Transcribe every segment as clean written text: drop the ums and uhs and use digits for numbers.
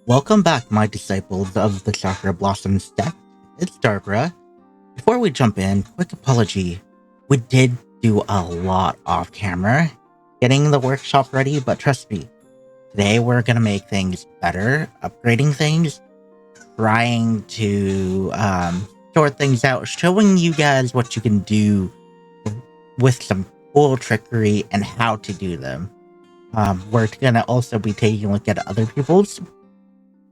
Welcome back, my disciples of the Sakura Blossom Sect. It's DarkRa. Before we jump in, quick apology. We did do a lot off camera, getting the workshop ready, but trust me, today we're gonna make things better, upgrading things, trying to sort things out, showing you guys what you can do with some cool trickery and how to do them. We're gonna also be taking a look at other people's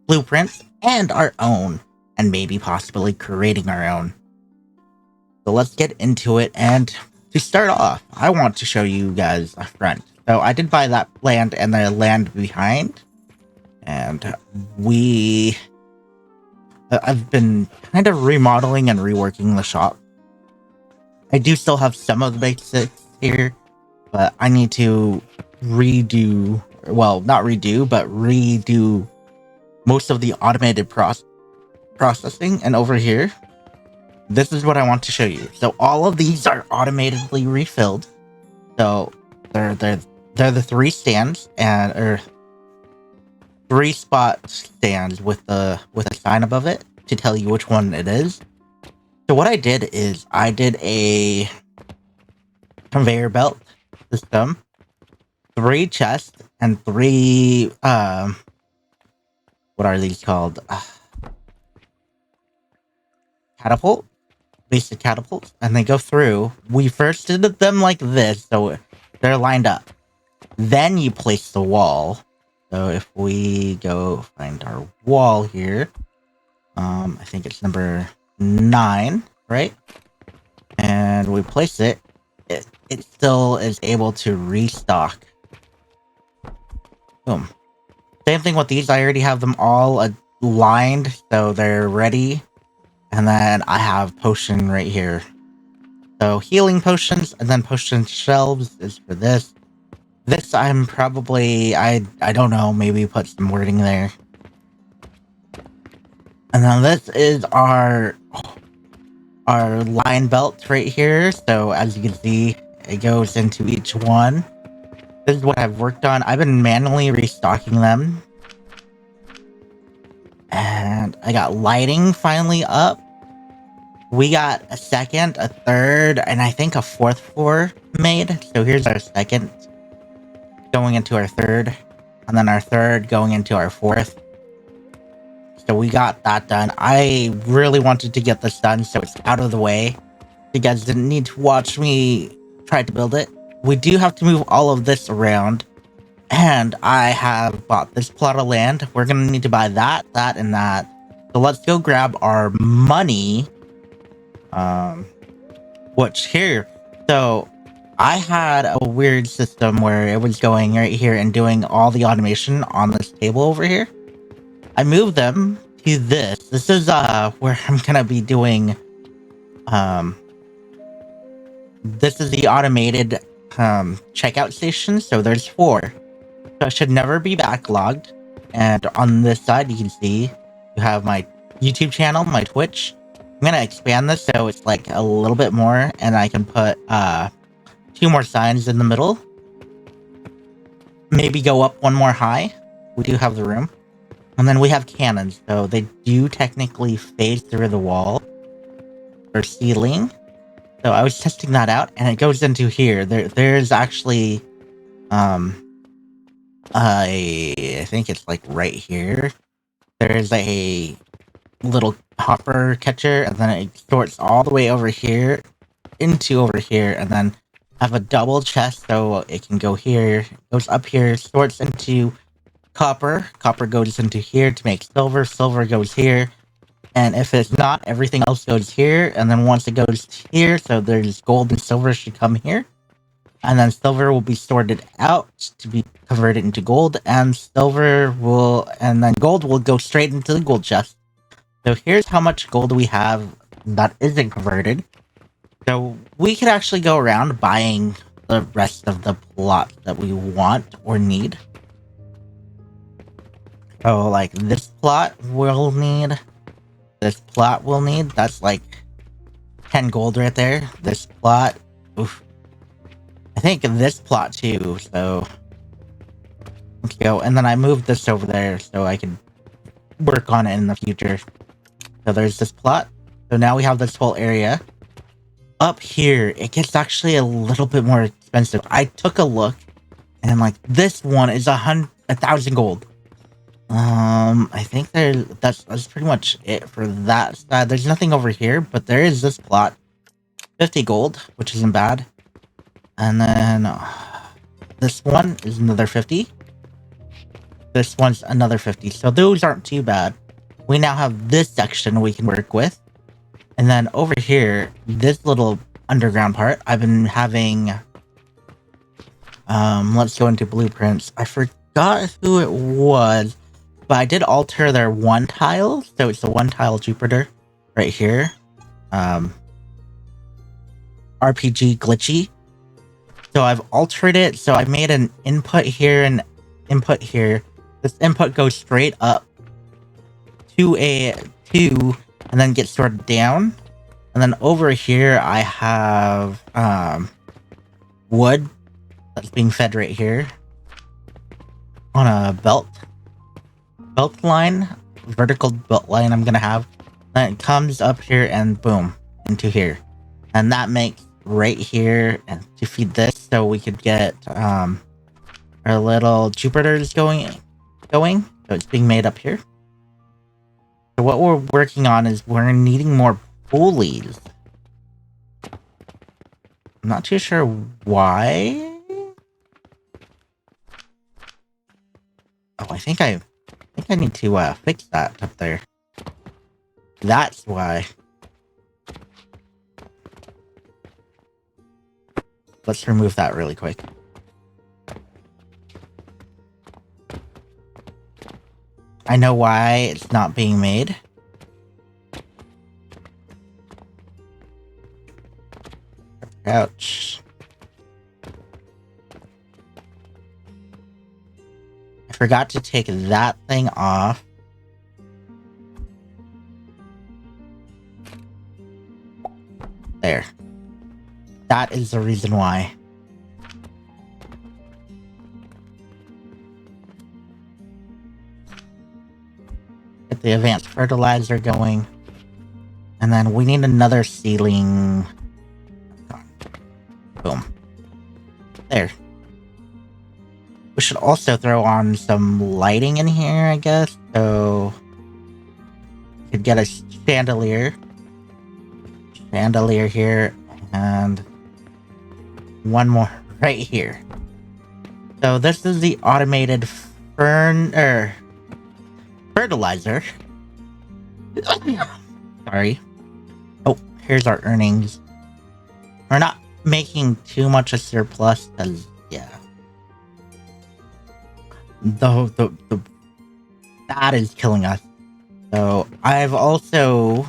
blueprints and our own, and maybe possibly creating our own. So let's get into it. And to start off, I want to show you guys a front. So I did buy that land and the land behind, and I've been kind of remodeling and reworking the shop. I do still have some of the basics here, but I need to redo, well, not redo, but redo most of the automated processing. And over here, this is what I want to show you. So all of these are automatically refilled. So they're the three stands or three spot stands with a sign above it to tell you which one it is. So what I did is I did a conveyor belt system, 3 chests, and 3 what are these called? Catapult, basic catapults, and they go through. We first did them like this, so they're lined up. Then you place the wall. So if we go find our wall here, I think it's number 9, right? And we place it, it still is able to restock. Boom. Same thing with these. I already have them all lined, so they're ready. And then I have potion right here. So healing potions, and then potion shelves is for this. This I'm probably, I don't know, maybe put some wording there. And then this is our line belt right here. So as you can see, it goes into each one. This is what I've worked on. I've been manually restocking them. And I got lighting finally up. We got a second, a third, and I think a fourth floor made. So here's our second going into our third, and then our third going into our fourth. So we got that done. I really wanted to get this done so it's out of the way. You guys didn't need to watch me try to build it. We do have to move all of this around. And I have bought this plot of land. We're going to need to buy that, that, and that. So let's go grab our money. Which here, so I had a weird system where it was going right here and doing all the automation on this table over here. I moved them to this. This is where I'm gonna be doing this is the automated checkout station. So there's 4. So it should never be backlogged. And on this side you can see you have my YouTube channel, my Twitch. I'm gonna expand this so it's like a little bit more, and I can put 2 more signs in the middle. Maybe go up 1 more high. We do have the room. And then we have cannons, so they do technically phase through the wall or ceiling. So I was testing that out, and it goes into here. There's actually I think it's like right here. There's a little hopper catcher, and then it sorts all the way over here into over here, and then I have a double chest so it can go here, goes up here, sorts into copper goes into here to make silver goes here, and if it's not, everything else goes here. And then once it goes here, so there's gold and silver should come here, and then silver will be sorted out to be converted into gold, and then gold will go straight into the gold chest. So here's how much gold we have that isn't converted. So we could actually go around buying the rest of the plot that we want or need. So like this plot we'll need. This plot we'll need. That's like 10 gold right there. This plot. Oof. I think this plot too. So let's go. And then I moved this over there so I can work on it in the future. So there's this plot. So now we have this whole area. Up here, it gets actually a little bit more expensive. I took a look, and like this one is 1,000 gold. I think that's pretty much it for that side. There's nothing over here, but there is this plot, 50 gold, which isn't bad. And then this one is another 50. This one's another 50. So those aren't too bad. We now have this section we can work with. And then over here, this little underground part, I've been having... let's go into blueprints. I forgot who it was, but I did alter their one tile. So it's the one tile Jupiter right here. RPG glitchy. So I've altered it. So I made an input here and input here. This input goes straight up to a 2 and then gets sorted down. And then over here I have wood that's being fed right here on a belt line, vertical belt line I'm gonna have. Then it comes up here and boom into here, and that makes right here and to feed this, so we could get our little Jupiters going. So it's being made up here. So what we're working on is we're needing more pulleys. I'm not too sure why. Oh, I think I need to fix that up there. That's why. Let's remove that really quick. I know why it's not being made. Ouch. I forgot to take that thing off. There. That is the reason why. Get the advanced fertilizer going. And then we need another ceiling. Boom. There. We should also throw on some lighting in here, I guess. So we could get a chandelier. Chandelier here. And one more right here. So this is the automated fertilizer. Sorry. Oh, here's our earnings. We're not making too much a surplus because, yeah. The that is killing us. So I've also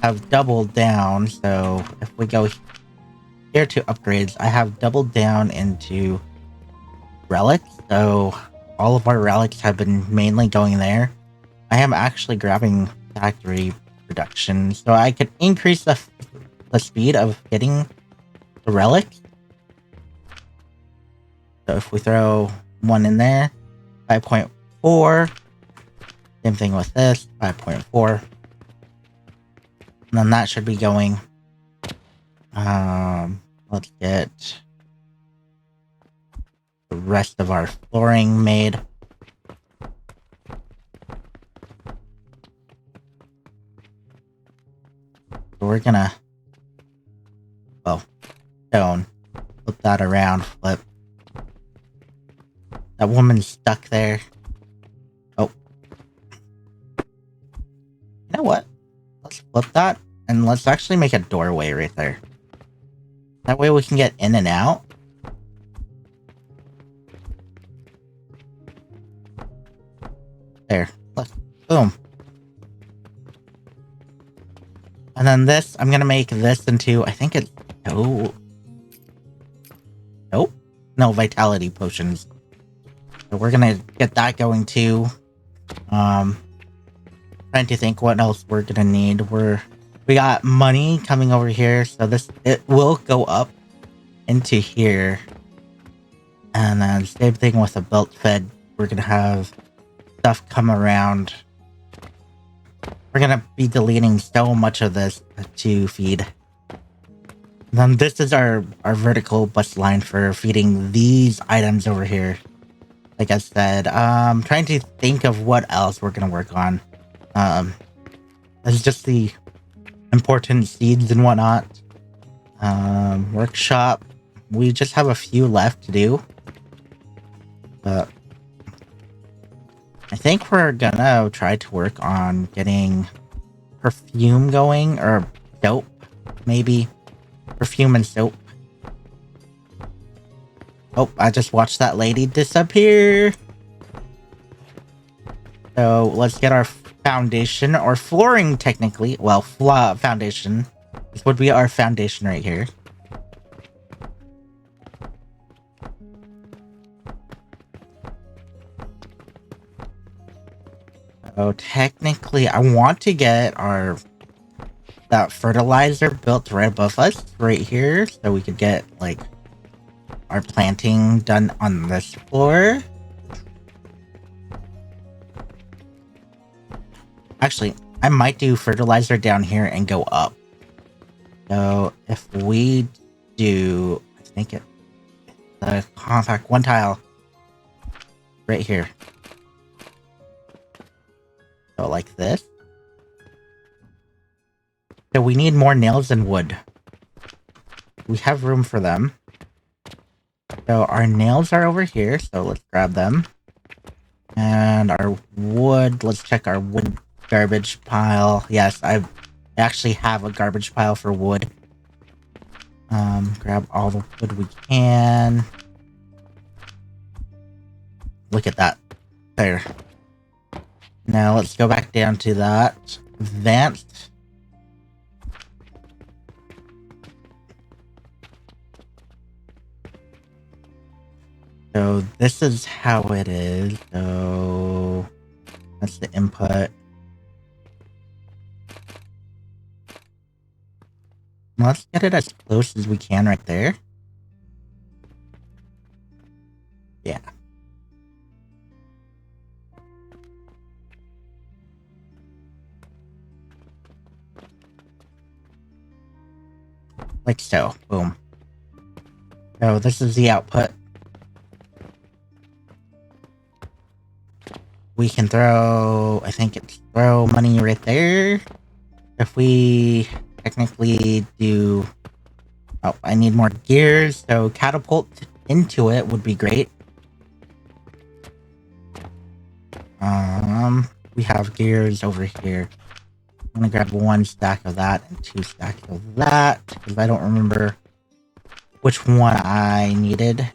have doubled down. So if we go here to upgrades, I have doubled down into relics. So all of our relics have been mainly going there. I am actually grabbing factory production, so I could increase the speed of getting the relic. So if we throw one in there, 5.4. Same thing with this, 5.4. And then that should be going. Let's get the rest of our flooring made. So we're gonna, well, stone. Flip that around, flip. That woman's stuck there. Oh. You know what? Let's flip that, and let's actually make a doorway right there. That way we can get in and out. There. Let's, boom. And then this, I'm gonna make this into, I think it's, oh. Nope. No, vitality potions. So we're gonna get that going too. Trying to think what else we're gonna need. We got money coming over here, so it will go up into here. And then same thing with the belt fed. We're gonna have stuff come around We're gonna be deleting so much of this to feed. Then this is our vertical bus line for feeding these items over here. Like I said, trying to think of what else we're gonna work on. It's just the important seeds and whatnot. Workshop. We just have a few left to do. But I think we're gonna try to work on getting perfume going, or soap, maybe. Perfume and soap. Oh, I just watched that lady disappear. So let's get our foundation, or flooring technically. Well, foundation. This would be our foundation right here. So technically, I want to get that fertilizer built right above us, right here, so we could get like our planting done on this floor. Actually, I might do fertilizer down here and go up. So if we do, I think it compact one tile right here. So like this. So we need more nails and wood. We have room for them. So our nails are over here, so let's grab them. And our wood, let's check our wood garbage pile. Yes, I actually have a garbage pile for wood. Grab all the wood we can. Look at that. There. Now let's go back down to that. Advanced. So this is how it is. So that's the input. Let's get it as close as we can right there. Yeah. Like so. Boom. So this is the output. We can throw, I think it's throw money right there. If we technically do, oh, I need more gears, so catapult into it would be great. We have gears over here. I'm gonna grab 1 stack of that and 2 stacks of that, because I don't remember which one I needed.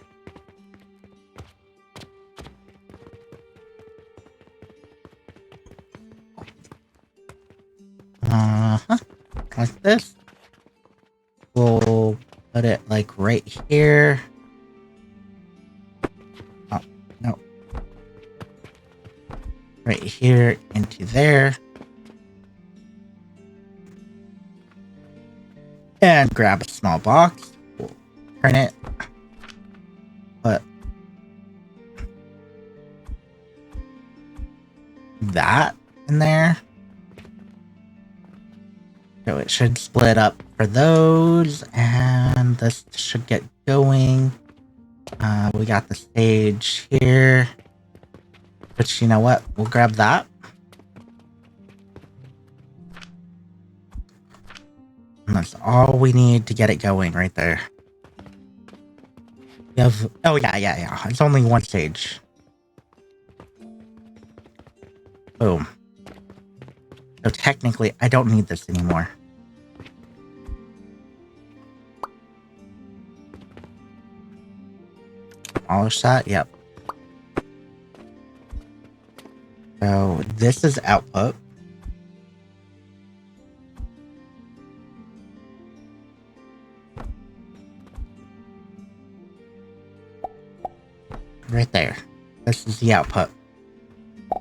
Like this. We'll put it like right here. Oh, no. Right here into there. And grab a small box. We'll turn it. Put that in there. So it should split up for those, and this should get going. We got the stage here, which, you know what, we'll grab that. And that's all we need to get it going right there. We have, oh yeah, it's only 1 stage. Boom. So technically, I don't need this anymore. Polish that? Yep. So this is output. Right there. This is the output.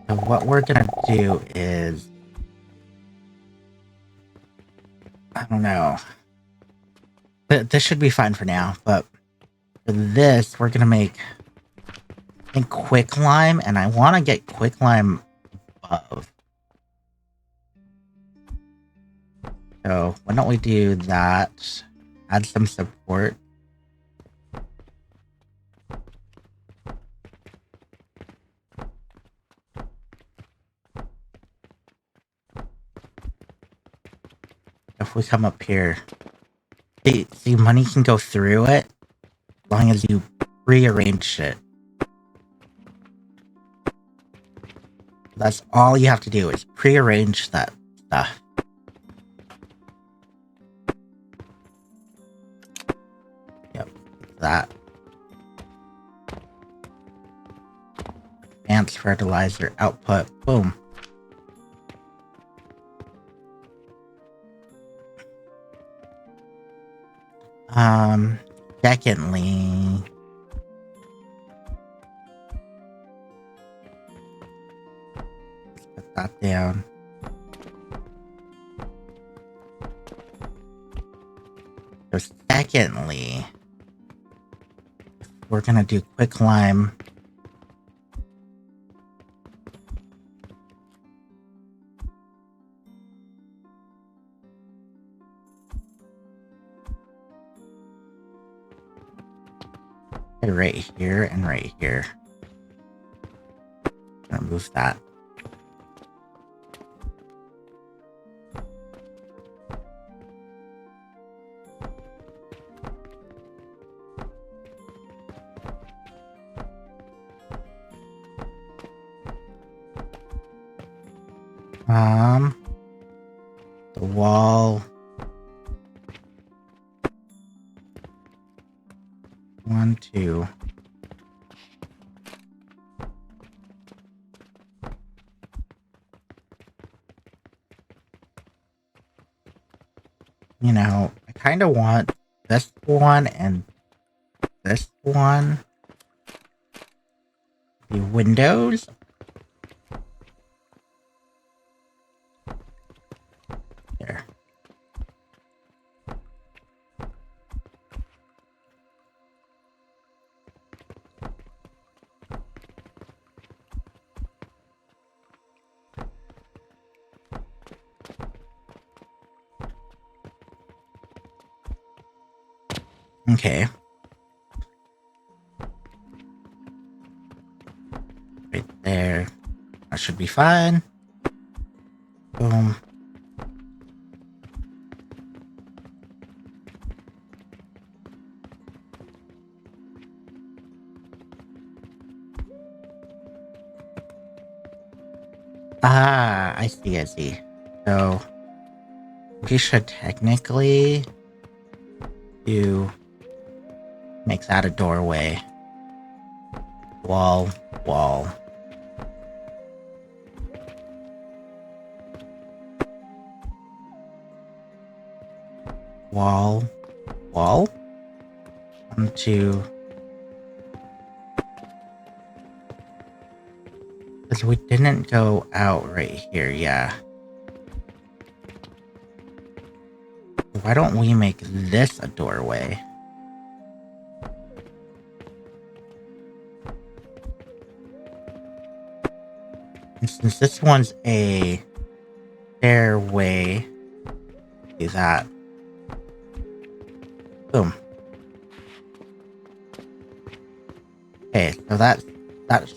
So what we're gonna do is, I don't know. This should be fine for now, but for this, we're gonna make, I think, quicklime, and I want to get quicklime above. So why don't we do that? Add some support. If we come up here, see, money can go through it as long as you rearrange it. That's all you have to do is prearrange that stuff. Yep, that. Advanced fertilizer output. Boom. Secondly, let's put that down. So secondly, we're gonna do quick lime. Right here and right here. Remove that. The wall. 1, 2. You know, I kind of want this one and this one. The windows. There. Okay. Right there. That should be fine. Boom. Ah, I see. So, we should technically make that a doorway. Wall. Wall. Wall. 1, 2. Because we didn't go out right here, yeah. Why don't we make this a doorway? And since this one's a stairway, do that. Boom. Okay, so that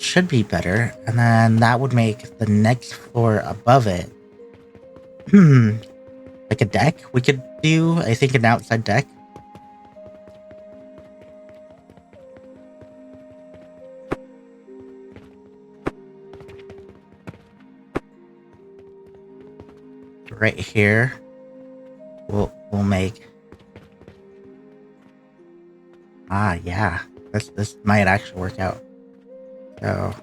should be better, and then that would make the next floor above it like a deck. We could do, I think, an outside deck. Right here, we'll make. Ah, yeah, this might actually work out. So,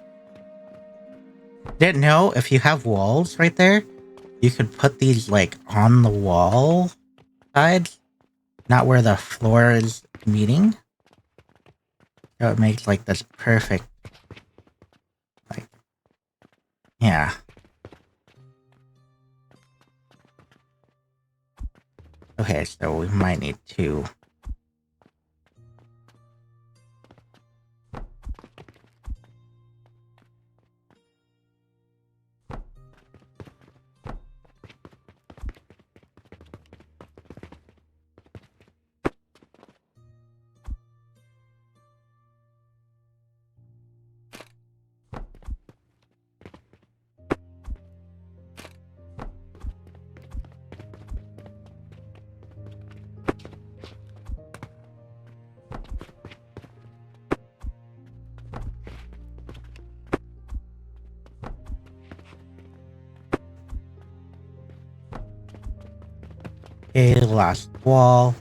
didn't know if you have walls right there, you could put these like on the wall sides, not where the floor is meeting. So it makes like this perfect, like, yeah. Okay, so we might need to. Okay, last wall.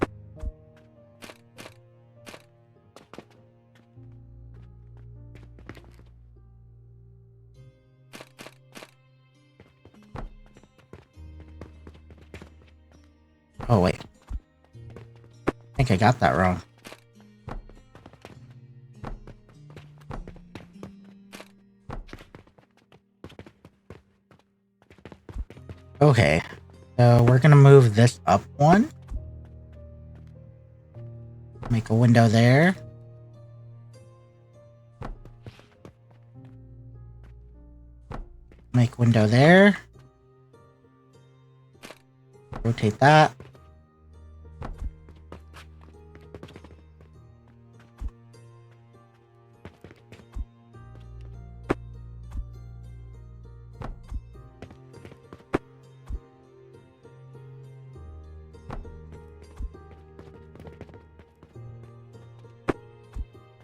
Oh, wait. I think I got that wrong. Okay. So we're gonna move this up one. Make a window there. Make window there. Rotate that.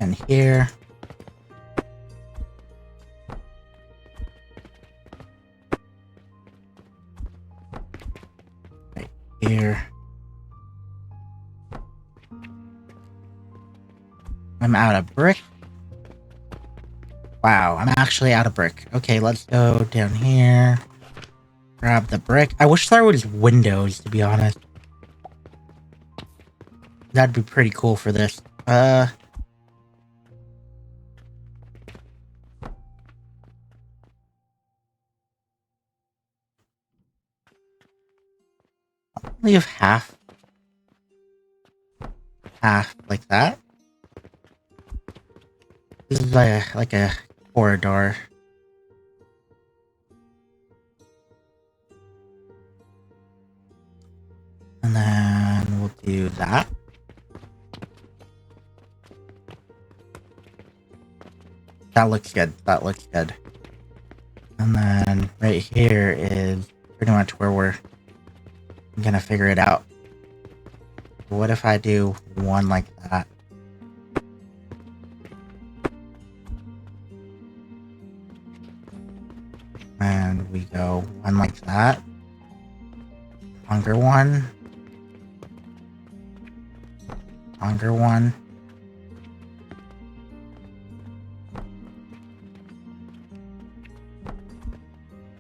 And here. Right here. I'm out of brick. Wow, I'm actually out of brick. Okay, let's go down here. Grab the brick. I wish there was windows, to be honest. That'd be pretty cool for this. Leave half like that. This is like a corridor. And then we'll do that. That looks good. That looks good. And then right here is pretty much where we're gonna figure it out. What if I do one like that? And we go one like that. Longer one. Longer one.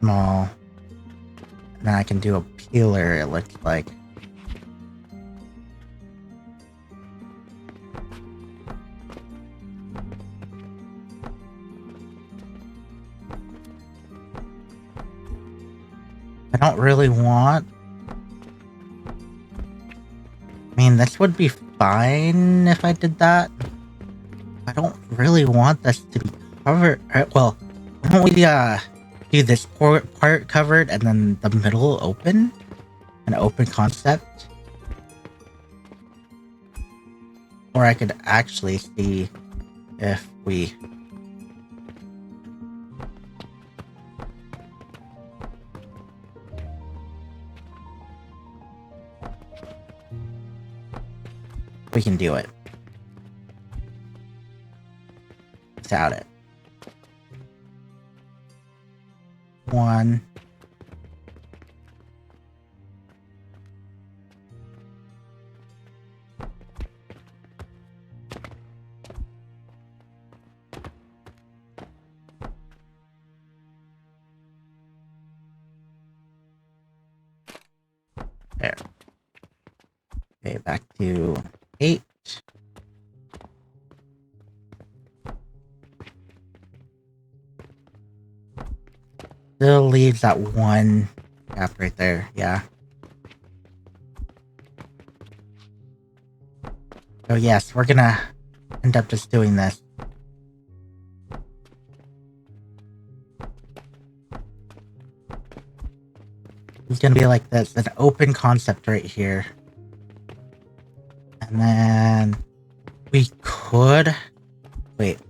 Small. And then I can do a peeler, it looks like. I don't really want... I mean, this would be fine if I did that. I don't really want this to be covered. Well, why don't we do this part covered and then the middle open? An open concept? Or I could actually see if we... we can do it without it. One. There. Okay, back to 8. Still leaves that one gap right there, yeah. So yes, we're gonna end up just doing this. It's gonna be like this, an open concept right here. And then we could... Wait.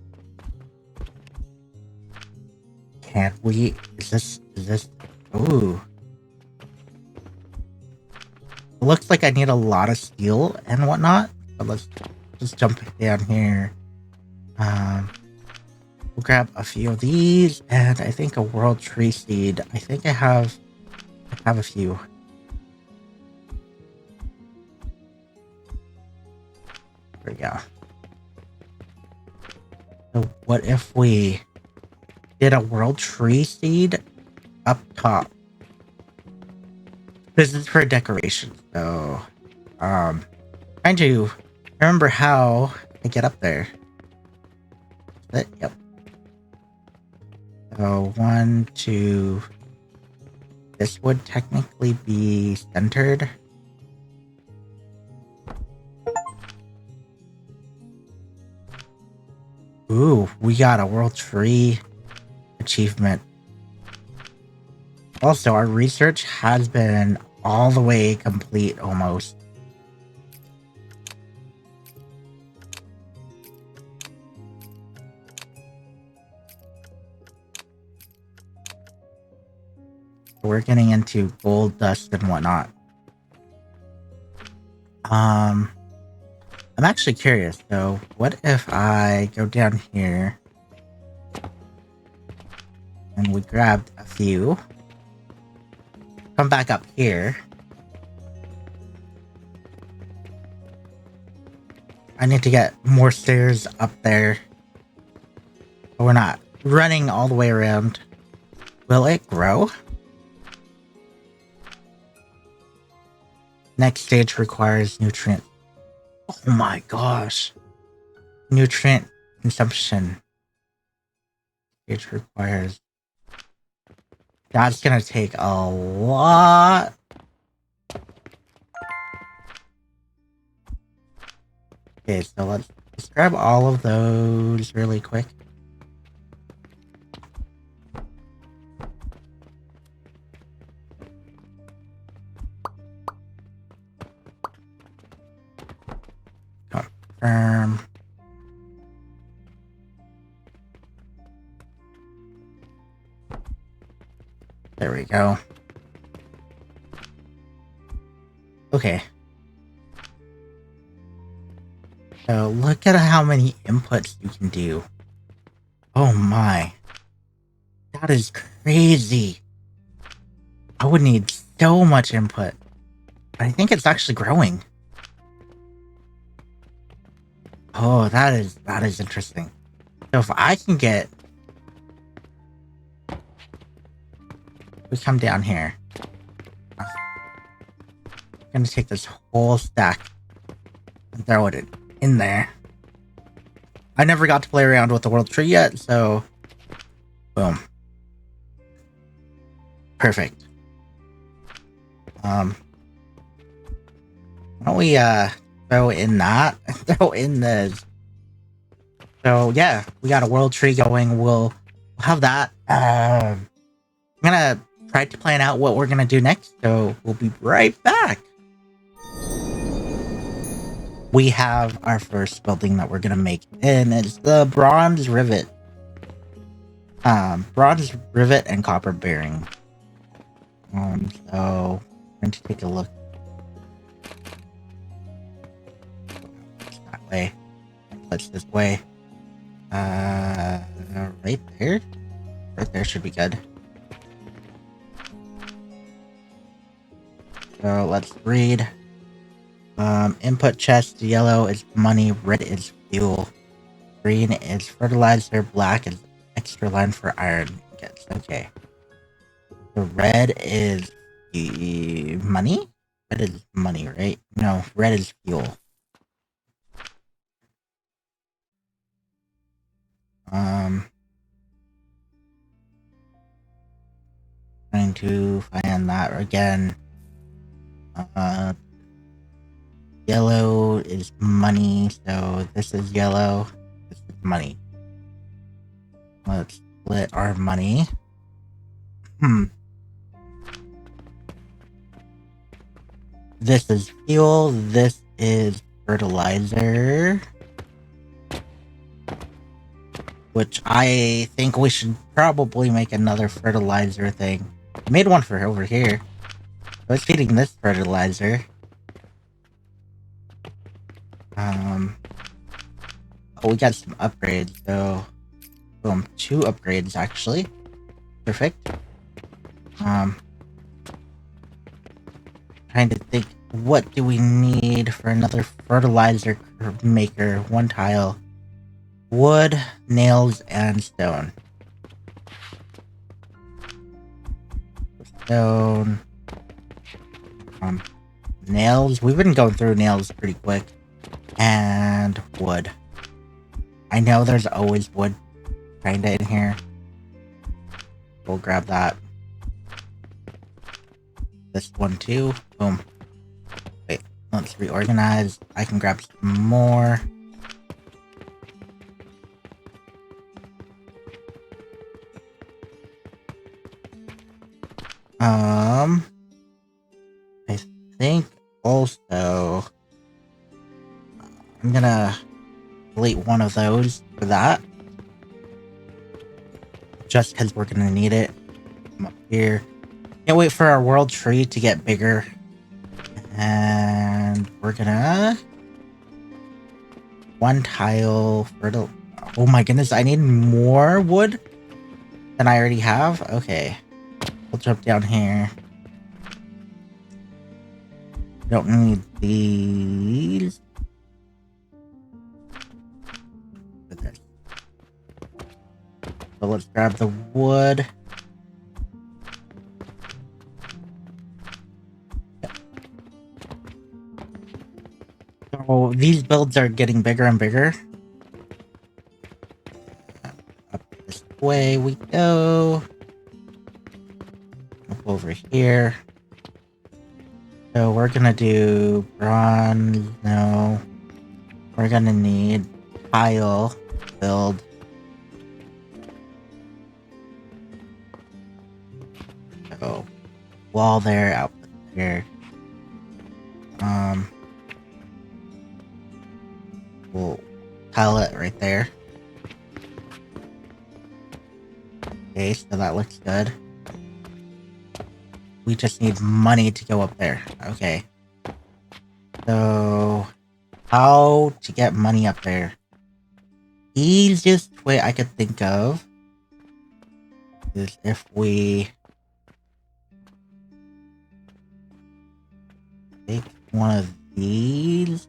Can't we... Is this... Ooh. It looks like I need a lot of steel and whatnot. But let's just jump down here. We'll grab a few of these, and I think a world tree seed. I think I have a few. There we go. So what if we did a world tree seed up top? This is for decoration, so trying to remember how to get up there. Yep. So 1, 2. This would technically be centered. Ooh, we got a world tree achievement. Also, our research has been all the way complete almost. We're getting into gold dust and whatnot. I'm actually curious though, what if I go down here and we grabbed a few, come back up here. I need to get more stairs up there. We're not running all the way around. Will it grow? Next stage requires nutrient. Oh my gosh. Nutrient consumption. Stage requires. That's gonna take a lot. Okay, so let's grab all of those really quick. Confirm. There we go. Okay. So look at how many inputs you can do. Oh my. That is crazy. I would need so much input. I think it's actually growing. Oh, that is interesting. So if I can get... We come down here. I'm gonna take this whole stack and throw it in there. I never got to play around with the world tree yet, so... Boom. Perfect. Why don't we, throw in that? Throw in this. So, yeah, we got a world tree going. We'll have that. I'm gonna try to plan out what we're gonna do next, so we'll be right back. We have our first building that we're gonna make, and it's the bronze rivet. Bronze rivet and copper bearing. So I'm going to take a look. That way. Let's this way. Right there. Right there should be good. So let's read. Input chest, yellow is money, red is fuel, green is fertilizer, black is extra line for iron ingots. Okay. The red is the money? Red is money, right? No, red is fuel. Trying to find that again. Yellow is money, so this is yellow. This is money. Let's split our money. This is fuel. This is fertilizer. Which I think we should probably make another fertilizer thing. I made one for over here. I was feeding this fertilizer. Oh, we got some upgrades, so... Boom, 2 upgrades, actually. Perfect. Trying to think, what do we need for another fertilizer maker, 1 tile, wood, nails, and stone. Stone. Nails. We've been going through nails pretty quick. And wood. I know there's always wood kinda in here. We'll grab that. This one too. Boom. Wait, let's reorganize. I can grab some more. I think also I'm gonna delete one of those for that. Just because we're gonna need it. Come up here. Can't wait for our world tree to get bigger. And we're gonna... 1 tile fertile... Oh my goodness, I need more wood than I already have? Okay. We'll jump down here. Don't need these. For this. So let's grab the wood. So these builds are getting bigger and bigger. Up this way we go. Up over here. So we're gonna do bronze. No. We're gonna need tile build. So wall there, output there. We'll tile it right there. Okay, so that looks good. We just need money to go up there. Okay. So, how to get money up there? Easiest way I could think of is if we take one of these.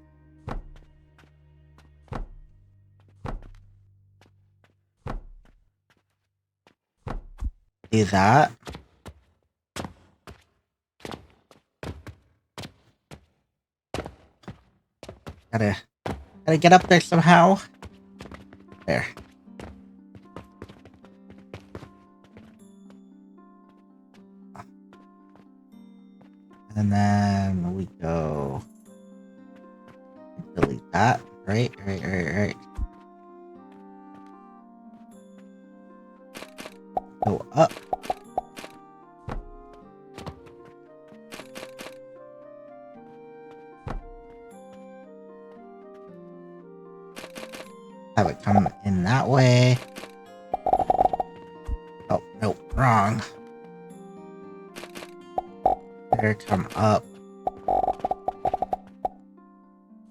Do that. Gotta get up there somehow. There. And then we go delete that. Right. Go up. Have it come in that way. Oh, nope, wrong. There, come up.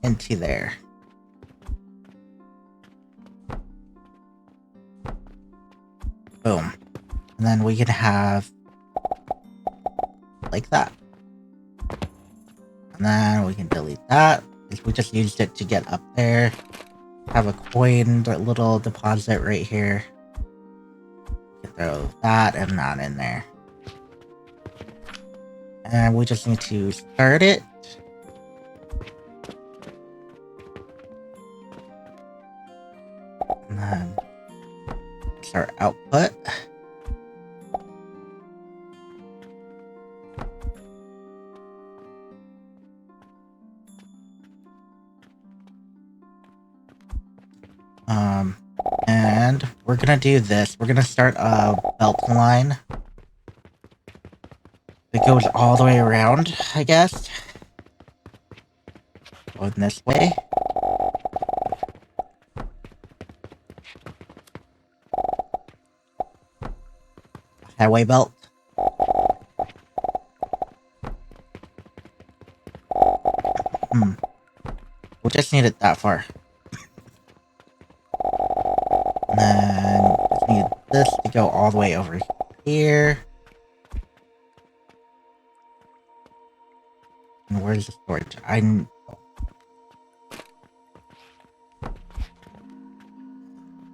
Into there. Boom. And then we can have like that. And then we can delete that, because we just used it to get up there. Have a coin, a little deposit right here. Throw that and that in there. And we just need to start it. And then start output. And we're gonna do this. We're gonna start a belt line. It goes all the way around, I guess. Going this way. Highway belt. We'll just need it that far. And then just need this to go all the way over here. And where's the storage?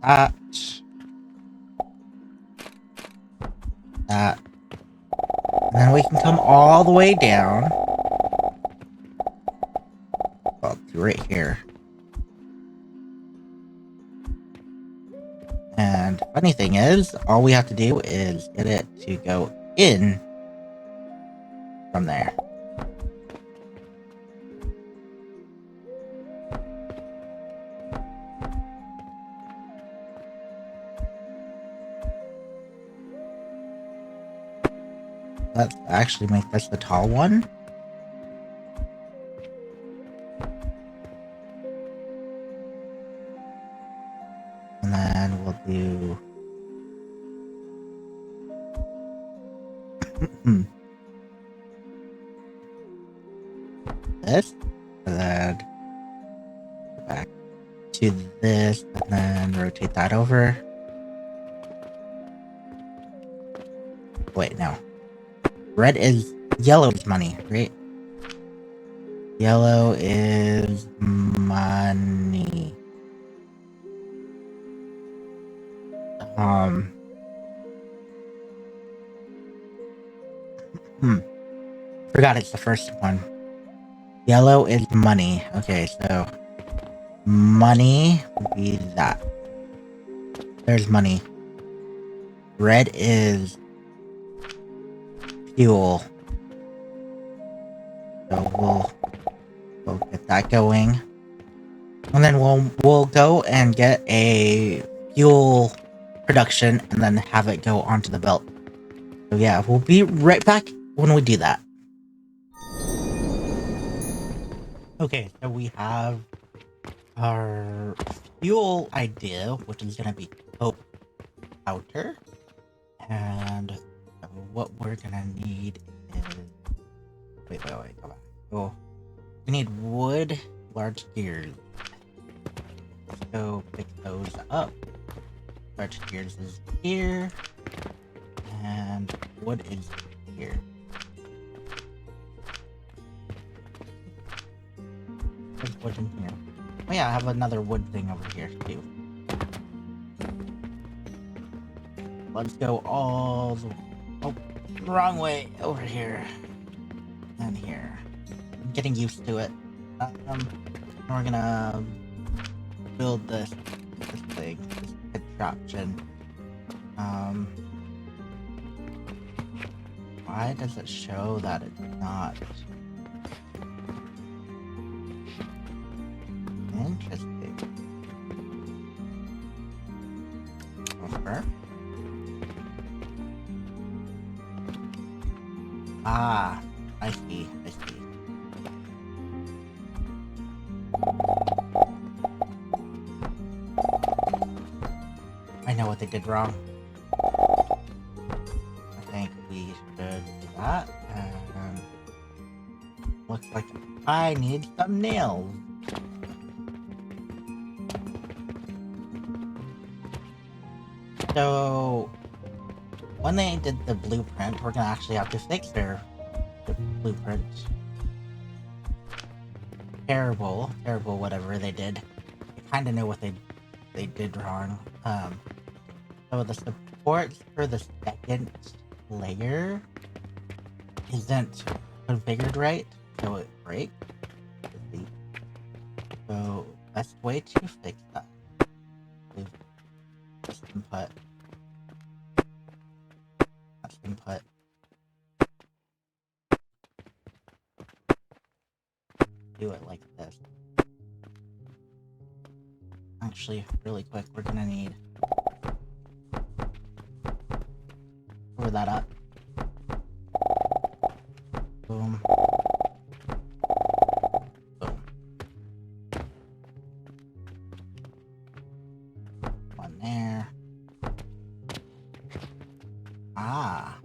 that. That. And then we can come all the way down. Well, to right here. And funny thing is, all we have to do is get it to go in from there. Let's actually make this the tall one. And then we'll do... this. And then go back to this. And then rotate that over. Wait, no. Red is... yellow is money, right? Yellow is money. Forgot it's the first one. Yellow is money. Okay, so money would be that. There's money. Red is fuel. So we'll get that going. And then we'll go and get a fuel production and then have it go onto the belt. So yeah, we'll be right back when we do that. Okay, so we have our fuel idea, which is gonna be coke powder. And what we're gonna need is... Wait, go back. Oh, we need wood, large gears. Let's go pick those up. Large gears is here. And wood is here. There's wood in here. Oh yeah, I have another wood thing over here too. Let's go all the... Oh, wrong way. Over here. And here. I'm getting used to it. We're gonna build this thing, this contraption. Why does it show that it's not? Interesting. Over. Ah, I see. I know what they did wrong. I think we should do that, and looks like I need some nails. So, when they did the blueprint, we're gonna actually have to fix the blueprint. Terrible, whatever they did. I kind of know what they did wrong. So the supports for the second layer isn't configured right, so it breaks. So best way to fix that is just input. That's input. Do it like this. Actually, really quick, we're gonna need... cover that up. Boom. Boom. One there. Ah.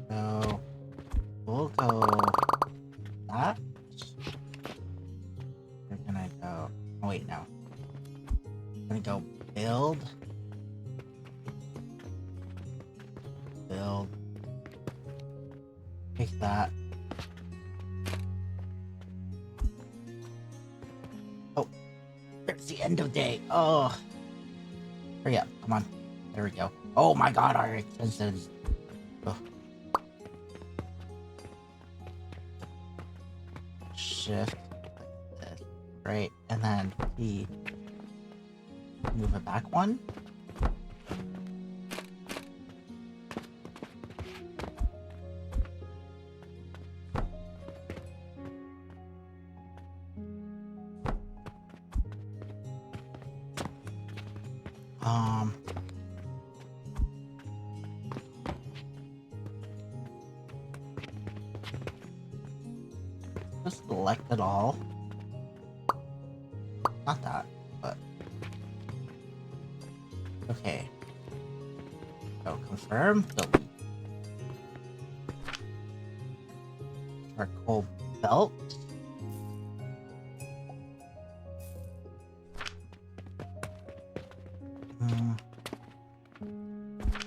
So, we'll go... that. We're gonna go... oh wait, no. We're gonna go build. Take that. Oh, there's the End of day. Oh. Hurry up. Come on. There we go. Oh my god, our expenses. Oh. Shift. Like this. Right. And then P. Move it back one. Just select it all. Not that, but okay. So confirm, delete. Charcoal belt.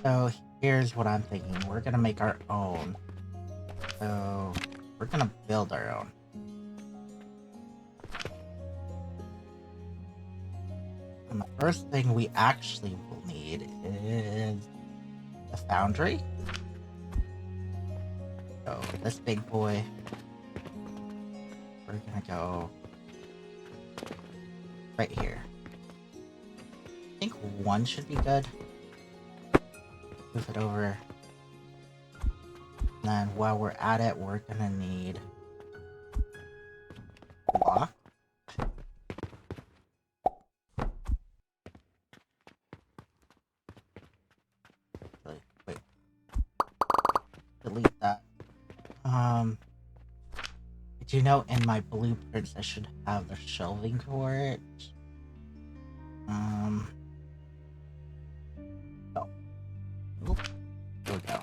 So here's what I'm thinking. We're gonna make our own. So we're gonna build our own. And the first thing we actually will need is a foundry. So this big boy, we're gonna go right here. I think one should be good. Move it over. And then while we're at it, we're gonna need block. Wait. Delete that. Did you know in my blueprints I should have the shelving for it? Oh. Oop. There we go.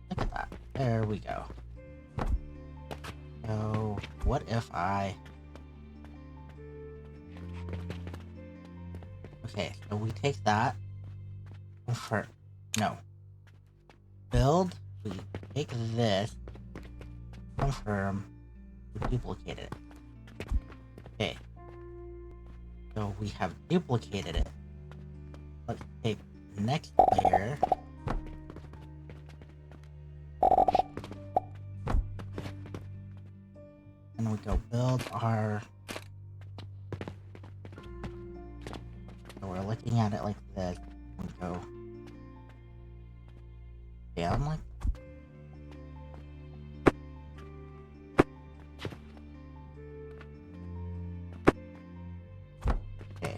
Look at that. There we go. So, what if I... Okay, so we take that. No. Build. We take this. Confirm. We duplicate it. Okay. So we have duplicated it. Let's take the next layer. And we go build our... So we're looking at it like this. We go down like okay.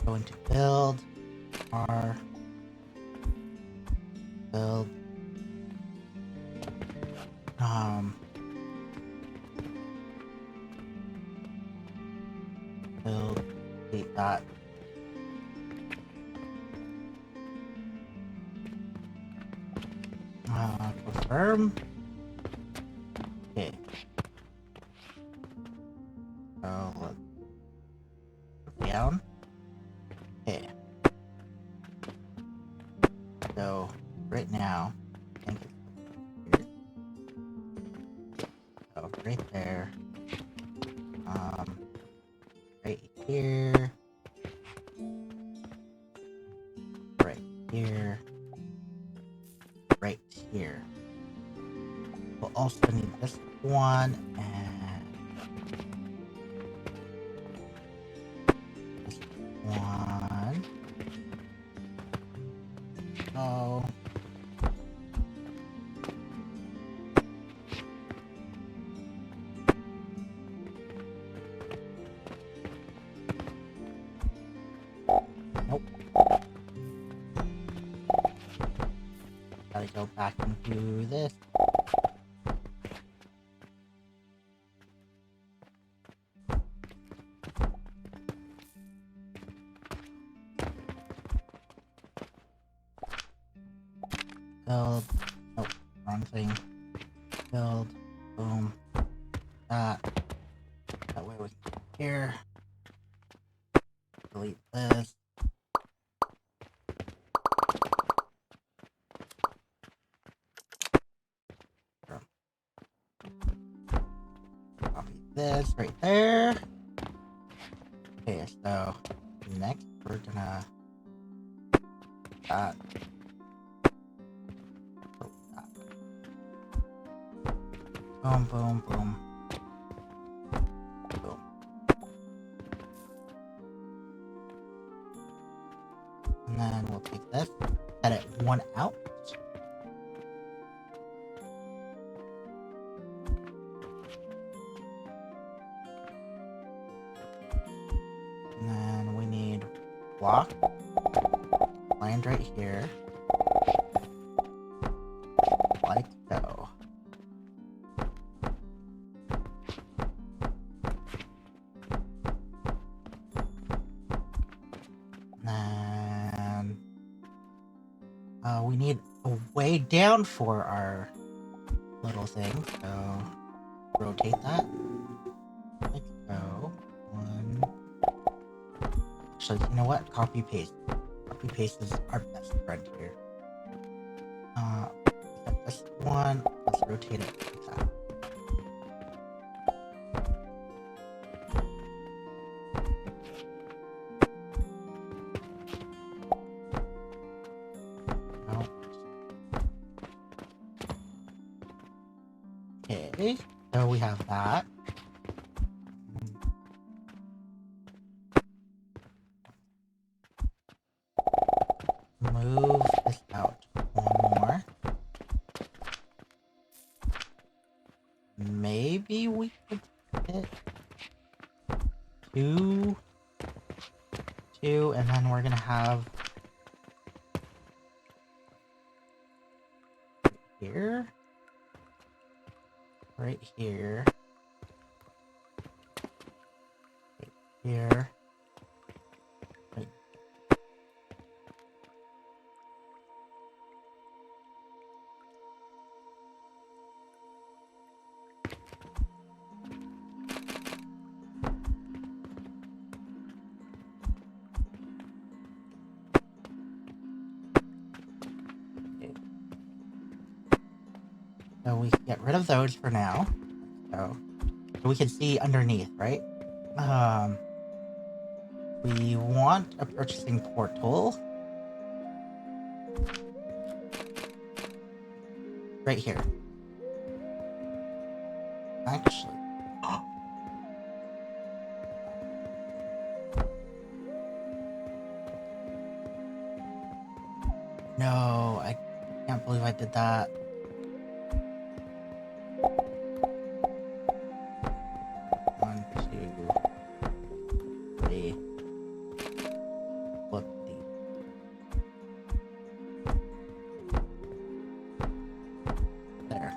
Going to build our build build delete that. Confirm. Okay. So let's put down. Okay. So right now, I think it's here. So right there. Right here. Right here. Right here. We'll also need this one and this one. Oh. Nope. Gotta go back and do this. Build. Oh, wrong thing. Build. Boom. That. That way we can get here. Delete this. Copy this right there. Okay, so next we're gonna that. Boom, boom, boom. Boom. And then we'll take this, edit one out. And then we need block lined right here. Like so. And we need a way down for our little thing, so rotate that. Like so. One. Actually, you know what? Copy paste. Copy paste is our best friend here. Got this one. Let's rotate it like that. No. Okay, so we have that. Move this out one more. Maybe we could get two, and then we're gonna have here, right here, right here. Right. So we can get rid of those for now. So we can see underneath, right? We want a purchasing portal right here. Actually, no, I can't believe I did that. One, two, three. Flip these. There.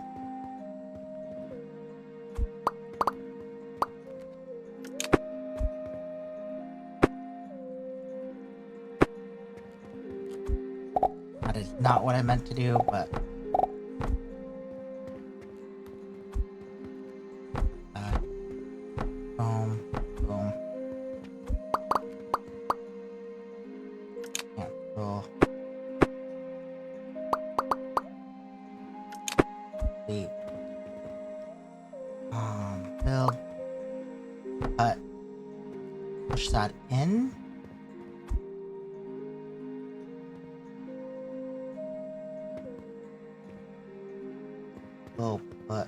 That is not what I meant to do, but boom, boom. Cancel. Leave. Build. Cut. Push that in. We'll put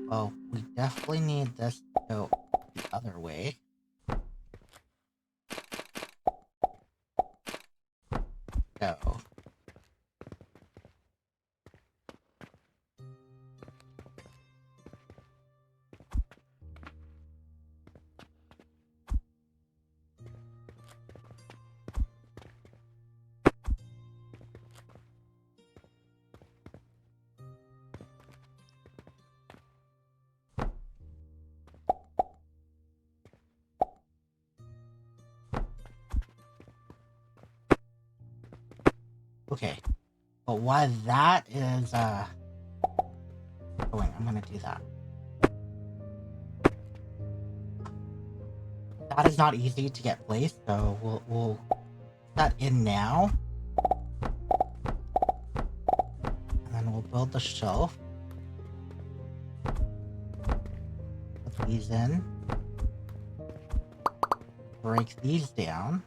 well, we definitely need this to go the other way. Go. Okay. But while that is, going, I'm gonna do that. That is not easy to get placed, so we'll put that in now. And then we'll build the shelf. Put these in. Break these down.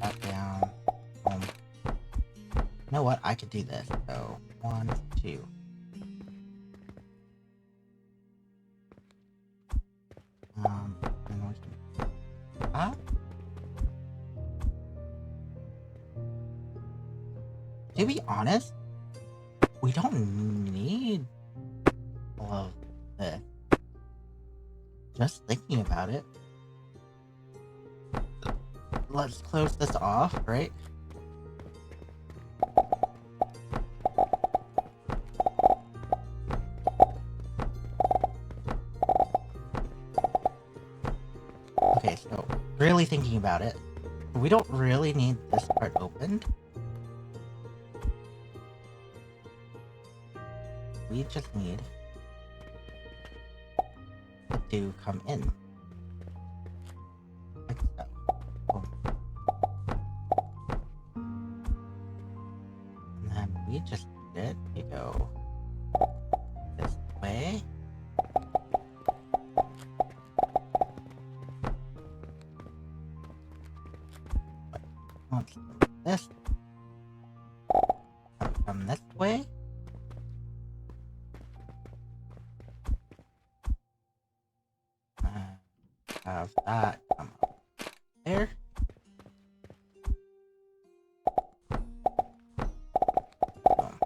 That down. Boom. You know what? I could do this. So 1, 2. And we can do that. To be honest, we don't need all of this. Just thinking about it. Let's close this off, right? Okay, so really thinking about it, we don't really need this part opened. We just need it to come in. Like so. Boom. And then we just need it to go this way. Let's do this. Come this way. Have that come up there. Boom.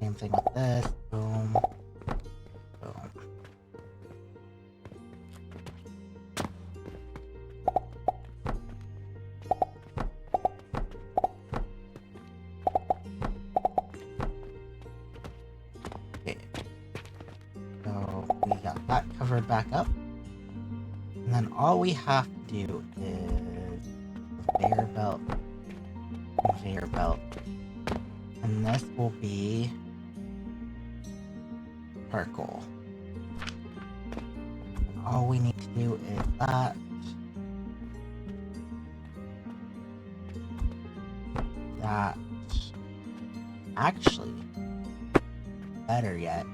Same thing with this. Boom. Boom. Okay. So we got that covered back up. And then all we have to do is conveyor belt, conveyor belt. And this will be charcoal. And all we need to do is that. That. Actually, better yet.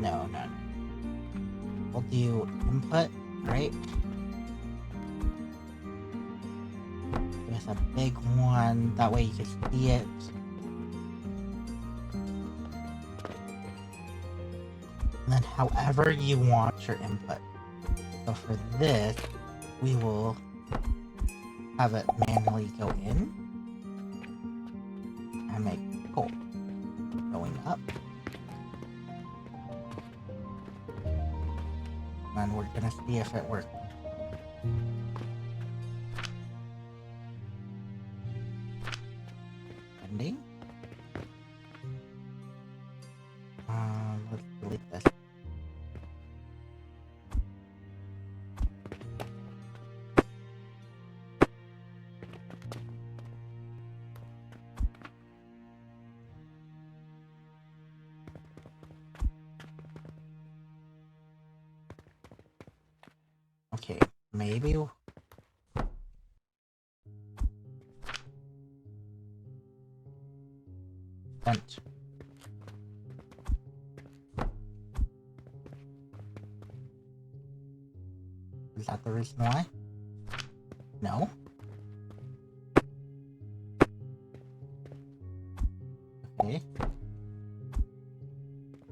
No. We'll do input, right? With a big one, that way you can see it. And then however you want your input. So for this, we will have it manually go in and make coal going up. And we're gonna see if it works. Ending. Let's delete this. Okay, maybe vent. Is that the reason why? No. Okay.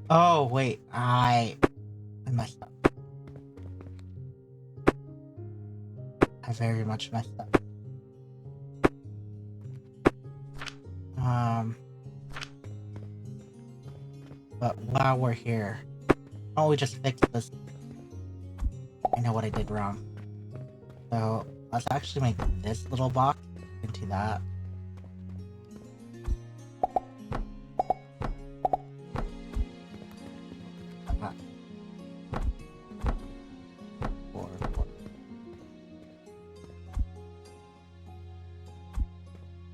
Oh wait, I messed up. I very much messed up. But while we're here, why don't we just fix this? I know what I did wrong. So let's actually make this little box into that.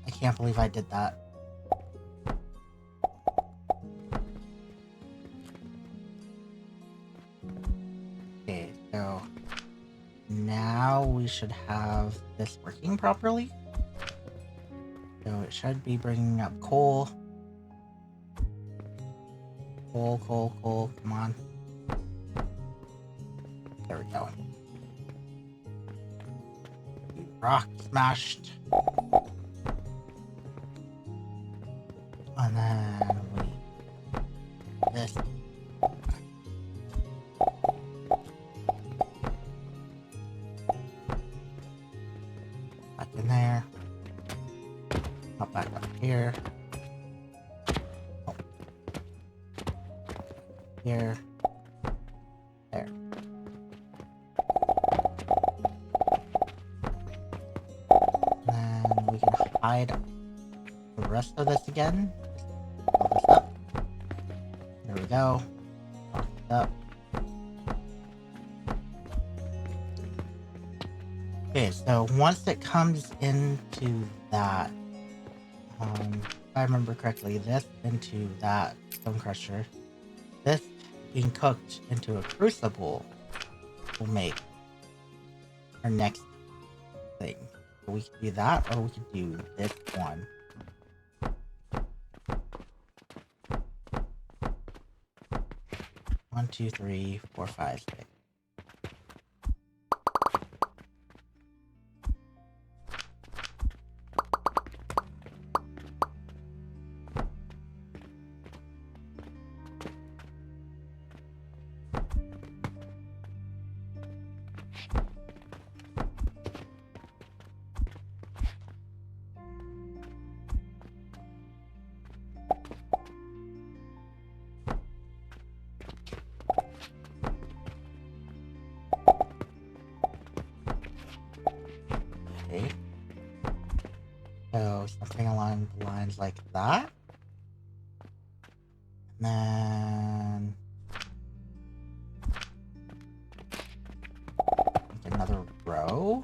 I can't believe I did that. Okay, so now we should have this working properly. So it should be bringing up coal. Coal, come on. There we go. Rock smashed. And then this. Back in there. Not back up here. Oh. Here. There. And then we can hide the rest of this again. Fill this up. There we go. Lock it up. Okay, so once it comes into that, if I remember correctly, this into that stone crusher, this being cooked into a crucible will make our next thing. So we could do that, or we could do this one. One, two, three, four, five, six. Okay. So something along the lines like that. And then make another row.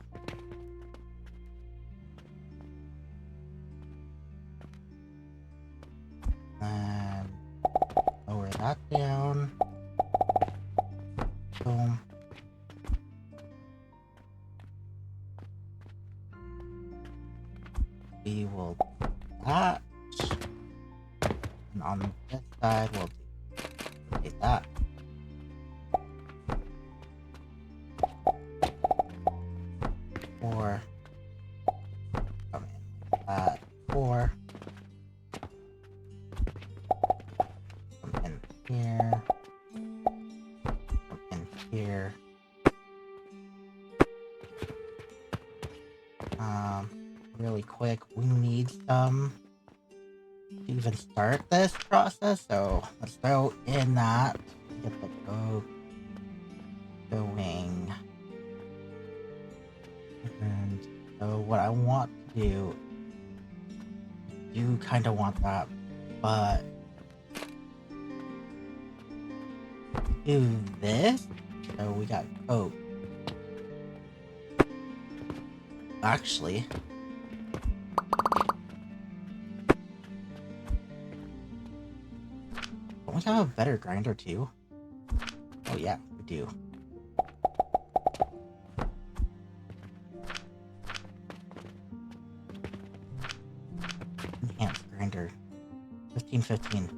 And lower that down. Boom. We will do that. And on this side, we'll rotate that. Or come in like that. Or come in here. Come in here. Really quick, we need some to even start this process, so let's throw in that to get the code going. And so what I want to do, I do kind of want that, but do this. So we got coat. Actually, don't we have a better grinder too? Oh yeah, we do. Enhanced grinder. 1515.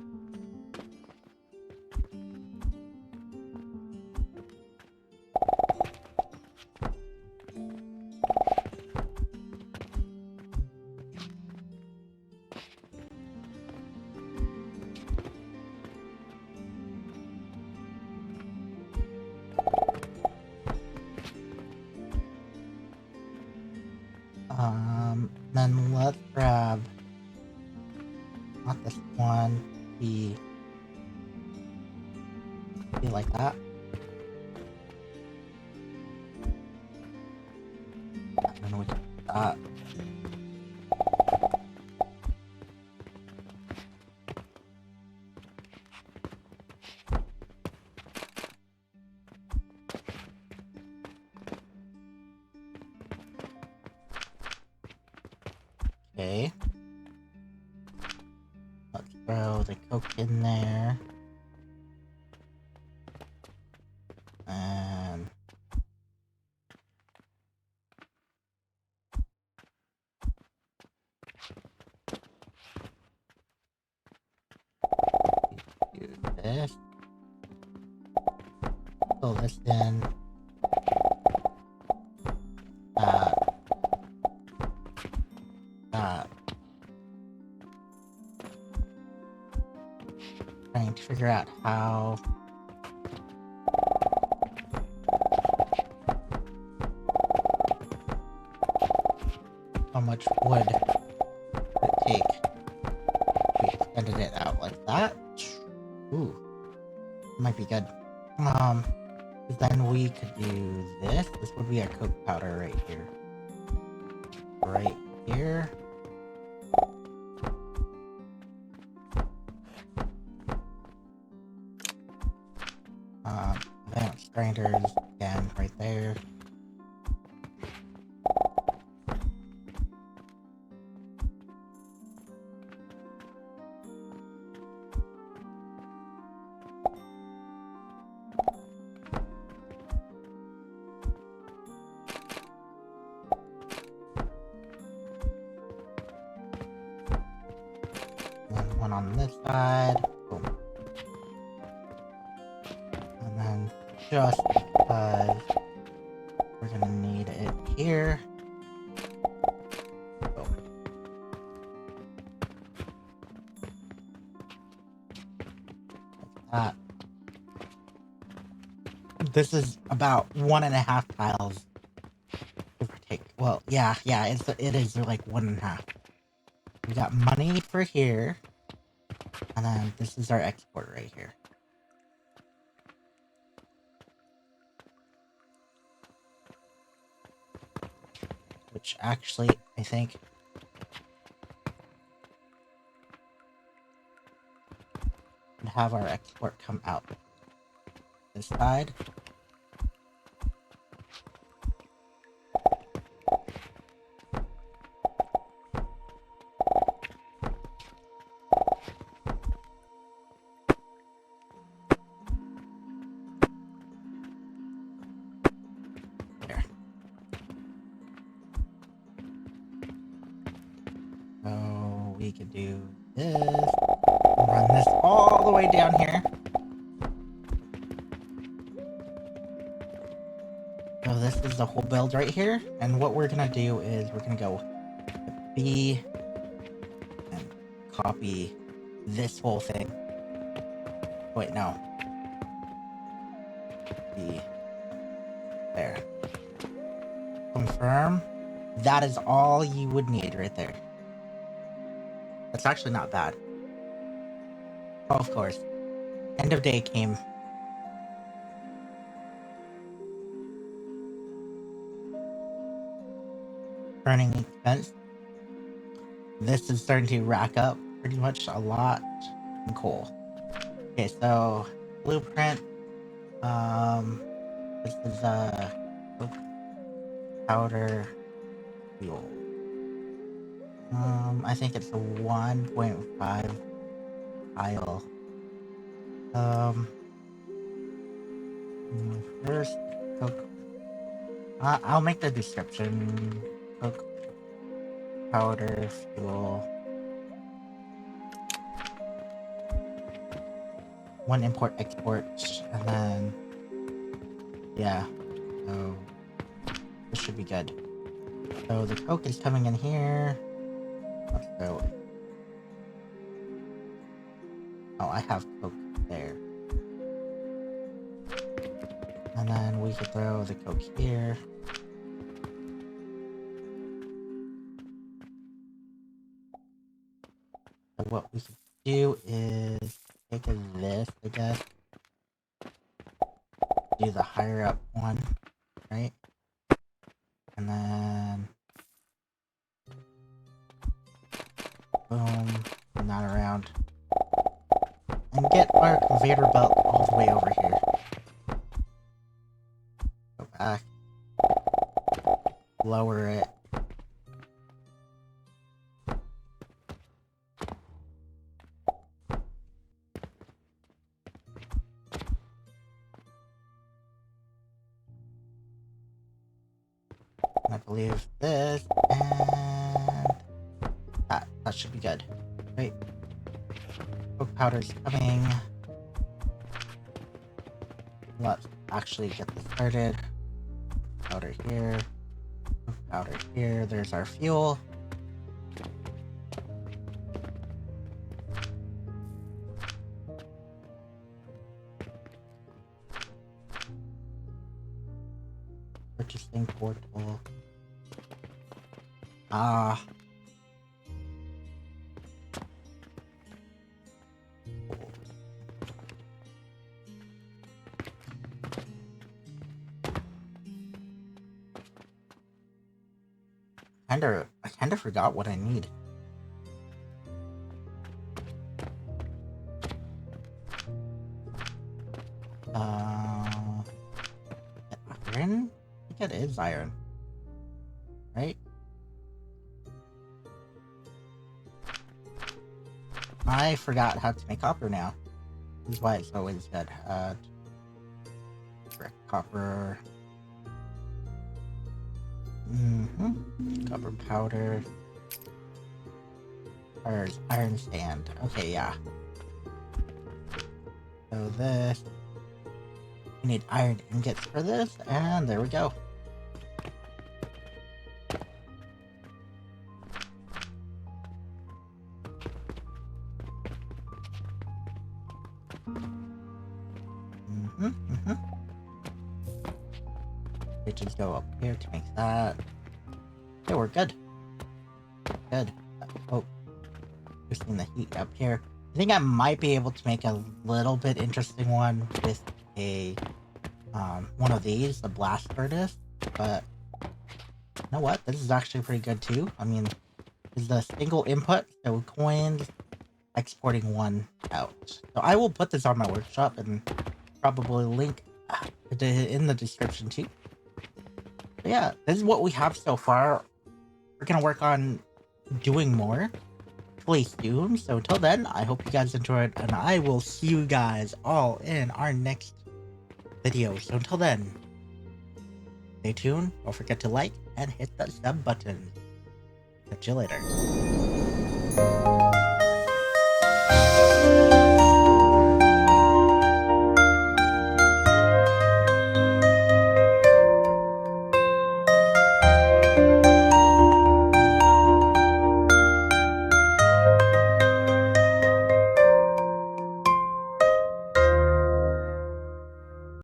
Then let's grab not this one, the You like that? And then we can do that. Okay. Let's throw the Coke in there. And do this. Fill this in. That. That. Trying to figure out how much wood would it take. We extended it out like that. Ooh, might be good. Then we could do this. This would be our Coke powder right here. Right here. Advanced grinders again right there. And one on this side. Boom. And then just because we're gonna need it here. Boom. Like that. This is about 1.5 tiles. Give or take. Well, yeah, it is like 1.5. We got money for here. And then this is our export right here. Which actually, I think, would have our export come out this side. There. So we could do this. Run this all the way down here. So this is the whole build right here. And what we're gonna do is we're gonna go B and copy this whole thing. Wait, no. B. There. Confirm. That is all you would need right there. That's actually not bad. Oh, of course. End of day came. Running expense. This is starting to rack up pretty much a lot in coal. Okay, so blueprint. This is powder fuel. I think it's a 1.5 tile. First cook. I'll make the description. Cook powder fuel. 1 import export, and then yeah. So this should be good. So the Coke is coming in here. Let's go. Oh, I have Coke there. And then we could throw the Coke here. So what we could do is take this, I guess. do the higher up one, right? And then boom, turn that around. And get our conveyor belt all the way over here. Go back. Lower it. And I believe this, and that should be good. Right. Coke powder's coming. Let's actually get this started. Powder here. Powder here. There's our fuel. Purchasing portal. I kinda forgot what I need. Iron? I think it is iron. Right? I forgot how to make copper now. This is why it's always good. Copper. Copper powder. Or iron sand. Okay, yeah. So this. We need iron ingots for this, and there we go. We just go up here to make that. Okay, we're good. Good. Oh, boosting the heat up here. I think I might be able to make a little bit interesting one with a one of these, the blast furnace. But you know what? This is actually pretty good too. I mean, this is a single input, so coins exporting one out. So I will put this on my workshop and probably link it in the description too. But yeah, this is what we have so far. We're gonna work on doing more hopefully soon. So until then, I hope you guys enjoyed, and I will see you guys all in our next video. So until then, stay tuned. Don't forget to like and hit the sub button. Catch you later.